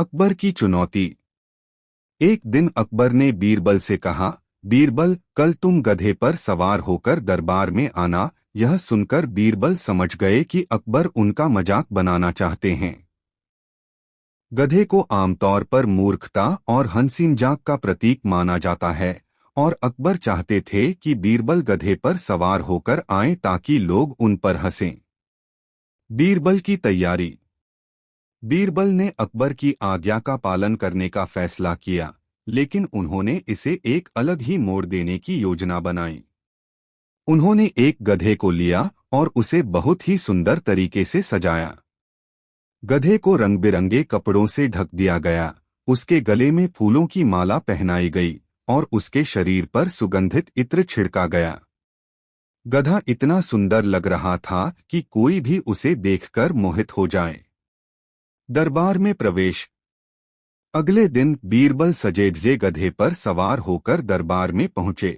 अकबर की चुनौती। एक दिन अकबर ने बीरबल से कहा, बीरबल, कल तुम गधे पर सवार होकर दरबार में आना। यह सुनकर बीरबल समझ गए कि अकबर उनका मजाक बनाना चाहते हैं। गधे को आमतौर पर मूर्खता और हंसी मजाक का प्रतीक माना जाता है, और अकबर चाहते थे कि बीरबल गधे पर सवार होकर आएं ताकि लोग उन पर हंसें। बीरबल की तैयारी। बीरबल ने अकबर की आज्ञा का पालन करने का फैसला किया, लेकिन उन्होंने इसे एक अलग ही मोड़ देने की योजना बनाई। उन्होंने एक गधे को लिया और उसे बहुत ही सुंदर तरीके से सजाया। गधे को रंग बिरंगे कपड़ों से ढक दिया गया, उसके गले में फूलों की माला पहनाई गई और उसके शरीर पर सुगंधित इत्र छिड़का गया। गधा इतना सुंदर लग रहा था कि कोई भी उसे देखकर मोहित हो जाए। दरबार में प्रवेश। अगले दिन बीरबल सजे धजे गधे पर सवार होकर दरबार में पहुंचे।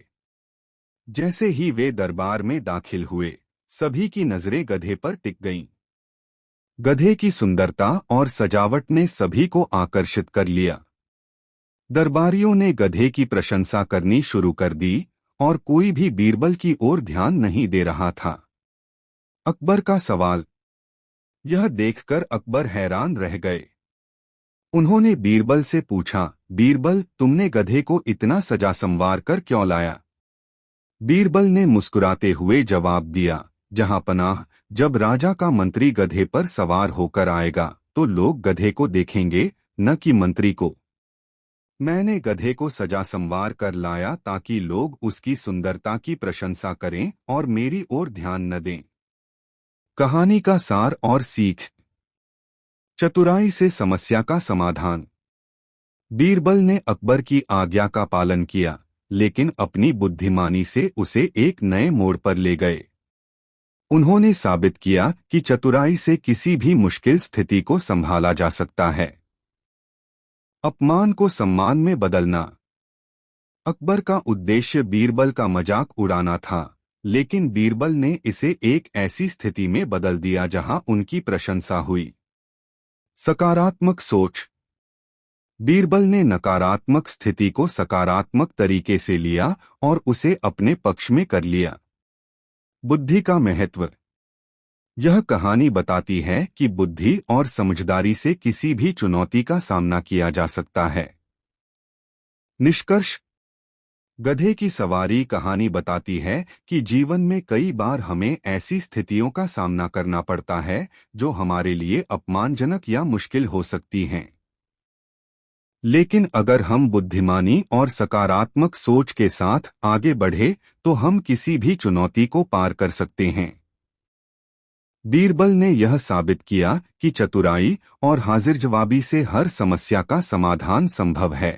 जैसे ही वे दरबार में दाखिल हुए, सभी की नजरें गधे पर टिक गईं। गधे की सुंदरता और सजावट ने सभी को आकर्षित कर लिया। दरबारियों ने गधे की प्रशंसा करनी शुरू कर दी और कोई भी बीरबल की ओर ध्यान नहीं दे रहा था। अकबर का सवाल। यह देखकर अकबर हैरान रह गए। उन्होंने बीरबल से पूछा, बीरबल, तुमने गधे को इतना सजा संवार कर क्यों लाया? बीरबल ने मुस्कुराते हुए जवाब दिया, जहां पनाह, जब राजा का मंत्री गधे पर सवार होकर आएगा तो लोग गधे को देखेंगे, न कि मंत्री को। मैंने गधे को सजा संवार कर लाया ताकि लोग उसकी सुंदरता की प्रशंसा करें और मेरी ओर ध्यान न दें। कहानी का सार और सीख। चतुराई से समस्या का समाधान। बीरबल ने अकबर की आज्ञा का पालन किया, लेकिन अपनी बुद्धिमानी से उसे एक नए मोड़ पर ले गए। उन्होंने साबित किया कि चतुराई से किसी भी मुश्किल स्थिति को संभाला जा सकता है। अपमान को सम्मान में बदलना। अकबर का उद्देश्य बीरबल का मजाक उड़ाना था, लेकिन बीरबल ने इसे एक ऐसी स्थिति में बदल दिया जहां उनकी प्रशंसा हुई। सकारात्मक सोच। बीरबल ने नकारात्मक स्थिति को सकारात्मक तरीके से लिया और उसे अपने पक्ष में कर लिया। बुद्धि का महत्व। यह कहानी बताती है कि बुद्धि और समझदारी से किसी भी चुनौती का सामना किया जा सकता है। निष्कर्ष। गधे की सवारी कहानी बताती है कि जीवन में कई बार हमें ऐसी स्थितियों का सामना करना पड़ता है जो हमारे लिए अपमानजनक या मुश्किल हो सकती हैं। लेकिन अगर हम बुद्धिमानी और सकारात्मक सोच के साथ आगे बढ़े तो हम किसी भी चुनौती को पार कर सकते हैं। बीरबल ने यह साबित किया कि चतुराई और हाजिर जवाबी से हर समस्या का समाधान संभव है।